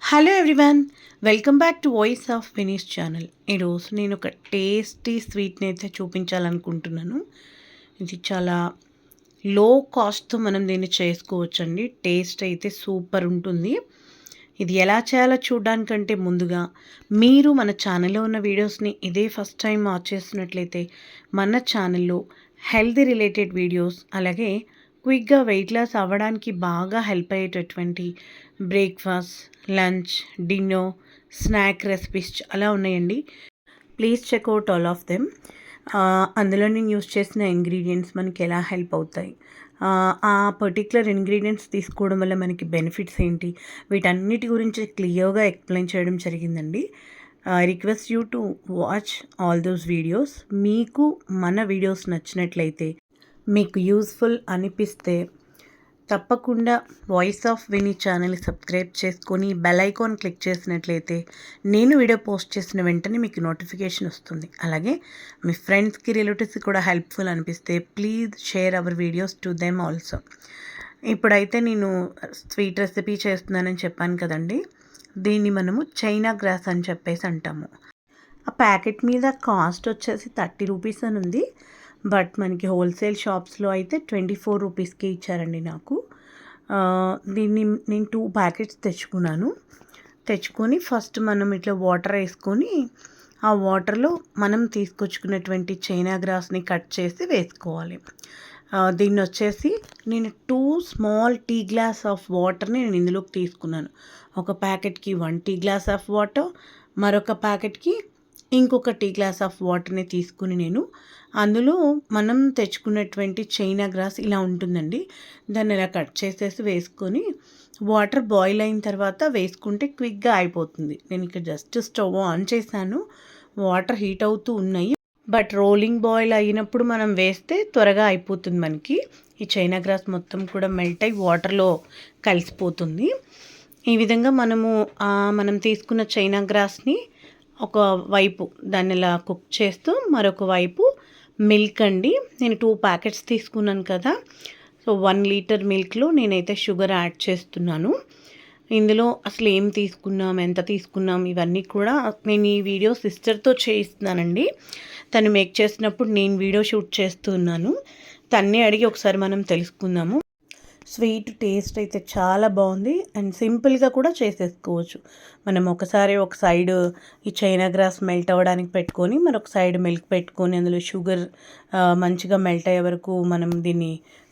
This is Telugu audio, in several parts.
Hello everyone, welcome back to voice of Vini's channel. ఈరోజు నేను ఒక టేస్టీ స్వీట్ని అయితే చూపించాలనుకుంటున్నాను. ఇది చాలా లో కాస్ట్తో మనం దీన్ని చేసుకోవచ్చండి. టేస్ట్ అయితే సూపర్ ఉంటుంది. ఇది ఎలా చేయాలో చూడడానికంటే ముందుగా మీరు మన ఛానల్లో ఉన్న వీడియోస్ని ఇదే ఫస్ట్ టైం వాచ్ చేస్తున్నట్లయితే మన ఛానల్లో హెల్తీ రిలేటెడ్ వీడియోస్, అలాగే క్విక్గా వెయిట్ లాస్ అవ్వడానికి బాగా హెల్ప్ అయ్యేటటువంటి breakfast, lunch, dinner, snack recipes చాలా ఉన్నాయండి. Please check out all of them. అందులో నేను యూస్ చేసిన ఇంగ్రీడియంట్స్ మనకి ఎలా హెల్ప్ అవుతాయి, ఆ పర్టిక్యులర్ ఇంగ్రీడియంట్స్ తీసుకోవడం వల్ల మనకి బెనిఫిట్స్ ఏంటి, వీటన్నిటి గురించి క్లియర్గా ఎక్స్ప్లెయిన్ చేయడం జరిగిందండి. I request you to watch all those videos. మీకు మన వీడియోస్ నచ్చినట్లయితే, మీకు యూస్ఫుల్ అనిపిస్తే తప్పకుండా వాయిస్ ఆఫ్ వినీ ఛానల్ని సబ్స్క్రైబ్ చేసుకొని బెల్ ఐకాన్ క్లిక్ చేసినట్లయితే నేను వీడియో పోస్ట్ చేసిన వెంటనే మీకు నోటిఫికేషన్ వస్తుంది. అలాగే మీ ఫ్రెండ్స్కి, రిలేటివ్స్కి కూడా హెల్ప్ఫుల్ అనిపిస్తే please share our videos to them also. ఇప్పుడైతే నేను స్వీట్ రెసిపీ చేస్తున్నానని చెప్పాను కదండి. దీన్ని మనము చైనా గ్రాస్ అని చెప్పేసి అంటాము. ఆ ప్యాకెట్ మీద కాస్ట్ వచ్చేసి 30 రూపీస్ అని ఉంది. బట్ మనకి హోల్సేల్ షాప్స్లో అయితే 24 రూపీస్కి ఇచ్చారండి నాకు. దీన్ని నేను 2 ప్యాకెట్స్ తెచ్చుకొని ఫస్ట్ మనం ఇట్లా వాటర్ వేసుకొని ఆ వాటర్లో మనం తీసుకొచ్చుకున్నటువంటి చైనా గ్రాస్ని కట్ చేసి వేసుకోవాలి. దీన్ని వచ్చేసి నేను 2 స్మాల్ టీ గ్లాస్ ఆఫ్ వాటర్ని నేను ఇందులోకి తీసుకున్నాను. ఒక ప్యాకెట్కి 1 టీ గ్లాస్ ఆఫ్ వాటర్, మరొక ప్యాకెట్కి ఇంకొక టీ గ్లాస్ ఆఫ్ వాటర్ని తీసుకుని నేను అందులో మనం తెచ్చుకున్నటువంటి చైనా గ్రాస్ ఇలా ఉంటుందండి. దాన్ని ఇలా కట్ చేసేసి వేసుకొని వాటర్ బాయిల్ అయిన తర్వాత వేసుకుంటే క్విక్గా అయిపోతుంది. నేను ఇక్కడ జస్ట్ స్టవ్ ఆన్ చేశాను, వాటర్ హీట్ అవుతూ ఉన్నాయి. బట్ రోలింగ్ బాయిల్ అయినప్పుడు మనం వేస్తే త్వరగా అయిపోతుంది. మనకి ఈ చైనా గ్రాస్ మొత్తం కూడా మెల్ట్ అయ్యి వాటర్లో కలిసిపోతుంది. ఈ విధంగా మనం తీసుకున్న చైనా గ్రాస్ని ఒక వైపు దాన్ని ఇలా కుక్ చేస్తూ మరొక వైపు మిల్క్ అండి. నేను 2 ప్యాకెట్స్ తీసుకున్నాను కదా, సో 1 లీటర్ మిల్క్లో నేనైతే షుగర్ యాడ్ చేస్తున్నాను. ఇందులో అసలు ఏం తీసుకున్నాం, ఎంత తీసుకున్నాం, ఇవన్నీ కూడా నేను ఈ వీడియో సిస్టర్తో చేయిస్తున్నానండి. తను మేక్ చేసినప్పుడు నేను వీడియో షూట్ చేస్తున్నాను. తన్నే అడిగి ఒకసారి మనం తెలుసుకుందాము. స్వీట్ టేస్ట్ అయితే చాలా బాగుంది అండ్ సింపుల్గా కూడా చేసేసుకోవచ్చు. మనం ఒక సైడ్ ఈ చైనా గ్రాస్ మెల్ట్ అవ్వడానికి పెట్టుకొని మరొక సైడ్ మిల్క్ పెట్టుకొని అందులో షుగర్ మంచిగా మెల్ట్ అయ్యే వరకు మనం దీన్ని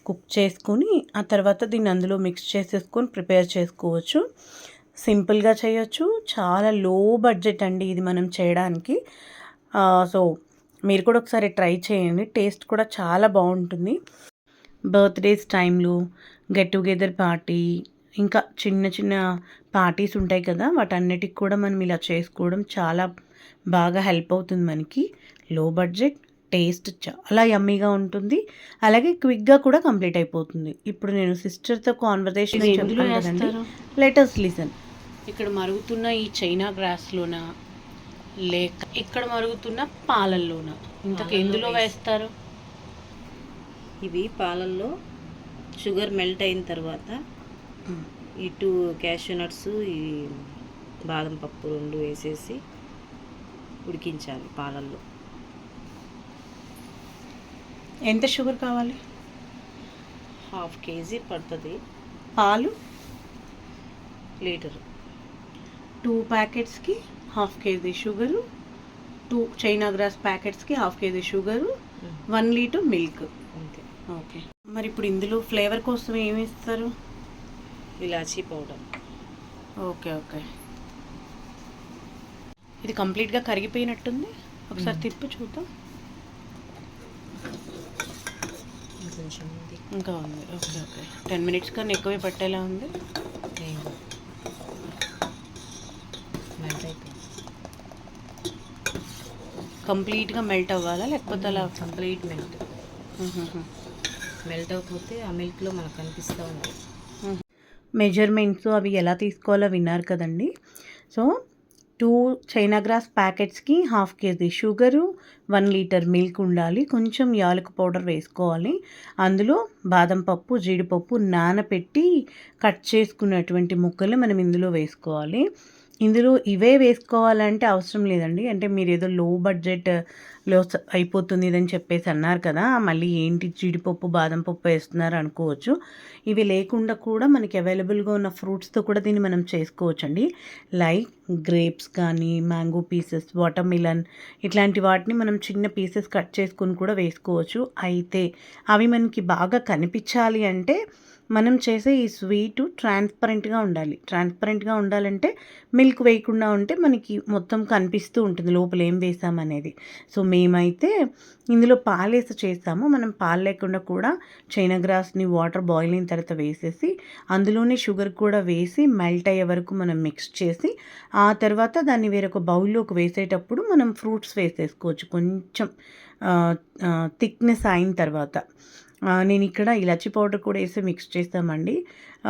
కుక్ చేసుకొని ఆ తర్వాత దీన్ని అందులో మిక్స్ చేసేసుకొని ప్రిపేర్ చేసుకోవచ్చు. సింపుల్గా చేయొచ్చు, చాలా లో బడ్జెట్ అండి ఇది మనం చేయడానికి. సో మీరు కూడా ఒకసారి ట్రై చేయండి, టేస్ట్ కూడా చాలా బాగుంటుంది. బర్త్డేస్ టైంలో, గెట్ టుగెదర్ పార్టీ, ఇంకా చిన్న చిన్న పార్టీస్ ఉంటాయి కదా, వాటన్నిటికి కూడా మనం ఇలా చేసుకోవడం చాలా బాగా హెల్ప్ అవుతుంది మనకి. లో బడ్జెట్, టేస్ట్ చాలా యమ్మీగా ఉంటుంది, అలాగే క్విక్గా కూడా కంప్లీట్ అయిపోతుంది. ఇప్పుడు నేను సిస్టర్తో కాన్వర్సేషన్ చెప్తాను కదండి, లెట్ us లిసన్. ఇక్కడ మరుగుతున్న ఈ చైనా గ్రాస్లోనా లేక ఇక్కడ మరుగుతున్న పాలల్లోనా, ఇంతకు ఎందులో వేస్తారు? ఇవి పాలల్లో షుగర్ మెల్ట్ అయిన తర్వాత ఈ 2 క్యాష్యూ నట్స్, ఈ బాదం పప్పు 2 వేసేసి ఉడికించాలి పాలల్లో. ఎంత షుగర్ కావాలి? 1/2 కేజీ పడుతుంది. పాలు లీటరు. 2 ప్యాకెట్స్కి 1/2 కేజీ షుగరు, 2 చైనా గ్రాస్ ప్యాకెట్స్కి 1/2 కేజీ షుగరు, 1 లీటర్ మిల్క్. అంతే. ఓకే, మరి ఇప్పుడు ఇందులో ఫ్లేవర్ కోసం ఏమి ఇస్తారు? ఇలాచీ పౌడర్. ఓకే ఓకే, ఇది కంప్లీట్గా కరిగిపోయినట్టుంది. ఒకసారి తిప్పి చూద్దాం. కొంచెం ఉంది, ఇంకా ఉంది. ఓకే ఓకే, 10 మినిట్స్ కన్నా ఎక్కువే పట్టేలా ఉంది. మెల్ట్ అయిపోయింది. కంప్లీట్గా మెల్ట్ అవ్వాలా లేకపోతే అలా? కంప్లీట్ మెల్ట్ అయిపోతే ఆ మిల్క్లో మనకు కనిపిస్తూ ఉంటాయి. మెజర్మెంట్స్ అవి ఎలా తీసుకోవాలో విన్నారు కదండి. సో 2 చైనా గ్రాస్ ప్యాకెట్స్‌కి half kg sugar, 1 litre milk ఉండాలి. కొంచెం యాలకుల పౌడర్ వేసుకోవాలి. అందులో బాదం పప్పు, జీడిపప్పు నానపెట్టి కట్ చేసుకున్నటువంటి ముక్కలు మనం ఇందులో వేసుకోవాలి. ఇందులో ఇవే వేసుకోవాలంటే అవసరం లేదండి. అంటే మీరేదో లో బడ్జెట్‌లో అయిపోతుంది ఇదని చెప్పేసి అన్నారు కదా! మళ్ళీ ఏంటి జీడిపప్పు, బాదం పప్పు వేస్తున్నారు అనుకోవచ్చు. ఇవి లేకుండా కూడా మనకి అవైలబుల్‌గా ఉన్న ఫ్రూట్స్‌తో కూడా దీన్ని మనం చేసుకోవచ్చండి. లైక్ గ్రేప్స్ కానీ, మ్యాంగో పీసెస్, వాటర్‌మిలన్ ఇట్లాంటి వాటిని మనం చిన్న పీసెస్ కట్ చేసుకొని కూడా వేసుకోవచ్చు. అయితే అవి మనకి బాగా కనిపించాలి అంటే మనం చేసే ఈ స్వీటు ట్రాన్స్పరెంట్‌గా ఉండాలి. ట్రాన్స్పరెంట్‌గా ఉండాలంటే మిల్క్ వేయకుండా ఉంటే మనకి మొత్తం కనిపిస్తూ ఉంటుంది లోపల ఏం వేసామనేది. సో, మేమైతే ఇందులో పాలేసి చేస్తాము. మనం పాలు లేకుండా కూడా చైనా గ్రాస్‌ని వాటర్ బాయిల్ అయిన తర్వాత వేసేసి అందులోనే షుగర్ కూడా వేసి మెల్ట్ అయ్యే వరకు మనం మిక్స్ చేసి ఆ తర్వాత దాన్ని వేరొక బౌల్‌లోకి వేసేటప్పుడు మనం ఫ్రూట్స్ వేసేసుకోవచ్చు. కొంచెం థిక్‌నెస్ అయిన తర్వాత. నేనిక్కడ ఇలాచీ పౌడర్ కూడా ఏసి మిక్స్ చేస్తామండి.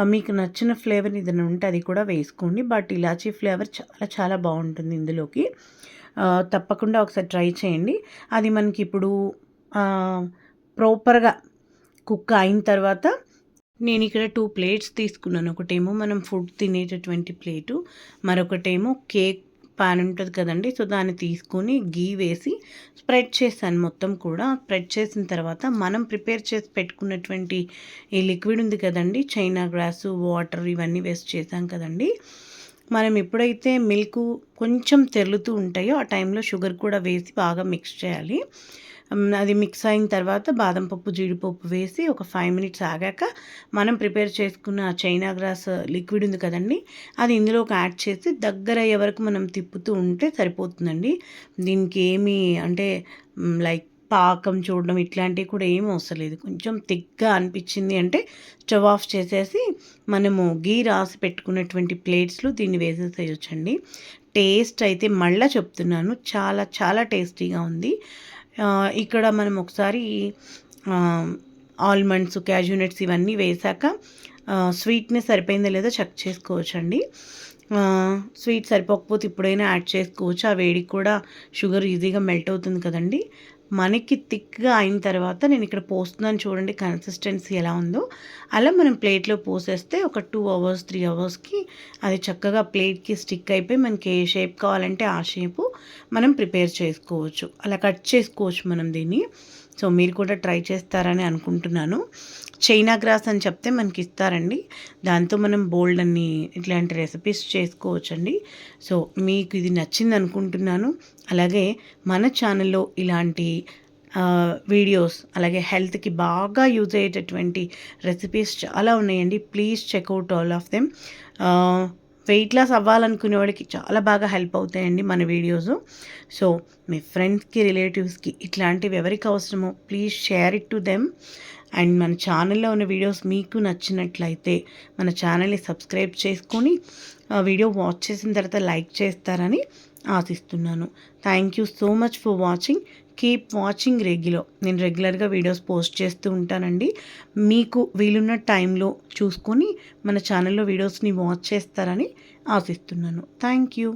మీకు నచ్చిన ఫ్లేవర్ ఏదైనా ఉంటే అది కూడా వేసుకోండి. బట్ ఇలాచీ ఫ్లేవర్ చాలా చాలా బావుంటుంది ఇందులోకి. తప్పకుండా ఒకసారి ట్రై చేయండి. అది మనకిప్పుడు ప్రాపర్‌గా కుక్ అయిన తర్వాత నేనిక్కడ 2 ప్లేట్స్ తీసుకున్నాను. ఒకటేమో మనం ఫుడ్ తినేటటువంటి ప్లేటు, మరొకటేమో కేక్ పాన్ ఉంటది కదండీ! సో, దాన్ని తీసుకొని ఘీ వేసి స్ప్రెడ్ చేశాను మొత్తం కూడా. స్ప్రెడ్ చేసిన తర్వాత మనం ప్రిపేర్ చేసి పెట్టుకున్నటువంటి ఈ లిక్విడ్ ఉంది కదండీ! చైనా గ్రాసు, వాటర్ ఇవన్నీ వేసి చేశాం కదండీ! మనం ఎప్పుడైతే మిల్కు కొంచెం తెరులుతూ ఉంటాయో ఆ టైంలో షుగర్ కూడా వేసి బాగా మిక్స్ చేయాలి. అది మిక్స్ అయిన తర్వాత బాదం పప్పు, జీడిపప్పు వేసి ఒక 5 మినిట్స్ ఆగాక మనం ప్రిపేర్ చేసుకున్న చైనా గ్రాస్ లిక్విడ్ ఉంది కదండీ! అది ఇందులోకి యాడ్ చేసి దగ్గరయ్యే వరకు మనం తిప్పుతూ ఉంటే సరిపోతుందండి. దీనికి ఏమీ అంటే లైక్ పాకం చూడడం ఇట్లాంటివి కూడా ఏమి అవసరం లేదు. కొంచెం థిక్‌గా అనిపించింది అంటే స్టవ్ ఆఫ్ చేసేసి మనము ఘీ రాసి పెట్టుకున్నటువంటి ప్లేట్స్‌లో దీన్ని వేసేసేయొచ్చండి. టేస్ట్ అయితే మళ్ళా చెప్తున్నాను చాలా చాలా టేస్టీగా ఉంది. ఇక్కడ మనం ఒకసారి ఆల్మండ్స్, క్యాష్యూ నట్స్ ఇవన్నీ వేశాక స్వీట్‌నెస్ సరిపోయిందో లేదో చెక్ చేసుకోవచ్చండి. స్వీట్ సరిపోకపోతే ఇప్పుడైనా యాడ్ చేసుకోవచ్చు. ఆ వేడికి కూడా షుగర్ ఈజీగా మెల్ట్ అవుతుంది కదండీ! మనకి థిక్‌గా అయిన తర్వాత నేను ఇక్కడ పోస్తున్నాను చూడండి కన్సిస్టెన్సీ ఎలా ఉందో. అలా మనం ప్లేట్‌లో పోసేస్తే ఒక 2 అవర్స్, 3 అవర్స్‌కి అది చక్కగా ప్లేట్‌కి స్టిక్ అయిపోయి మనకి ఏ షేప్ కావాలంటే ఆ షేపు మనం ప్రిపేర్ చేసుకోవచ్చు. అలా కట్ చేసుకోవచ్చు మనం దీన్ని. సో, మీరు కూడా ట్రై చేస్తారని అనుకుంటున్నాను. చైనా గ్రాస్ అని చెప్తే మనకి ఇస్తారండి. దాంతో మనం బోలెడన్ని ఇట్లాంటి రెసిపీస్ చేసుకోవచ్చండి. సో, మీకు ఇది నచ్చింది అనుకుంటున్నాను. అలాగే మన ఛానల్‌లో ఇలాంటి వీడియోస్ అలాగే హెల్త్‌కి బాగా యూజ్ అయ్యేటటువంటి రెసిపీస్ చాలా ఉన్నాయండి. Please check out all of them. Weight loss అవ్వాలనుకునే వాడికి చాలా బాగా హెల్ప్ అవుతాయండి మన వీడియోస్. సో, మీ ఫ్రెండ్స్‌కి, రిలేటివ్స్‌కి ఇట్లాంటివి ఎవరికి అవసరమో please share it to them. And మన ఛానల్‌లో ఉన్న వీడియోస్ మీకు నచ్చినట్లయితే మన ఛానల్‌ని సబ్స్క్రైబ్ చేసుకొని వీడియో వాచ్ చేసిన తర్వాత లైక్ చేస్తారని ఆశిస్తున్నాను. Thank you so much for watching. Keep watching నేను రెగ్యులర్గా వీడియోస్ పోస్ట్ చేస్తూ ఉంటానండి. మీకు వీలున్న టైంలో చూసుకొని మన ఛానల్లో వీడియోస్ని వాచ్ చేస్తారని ఆశిస్తున్నాను. Thank you.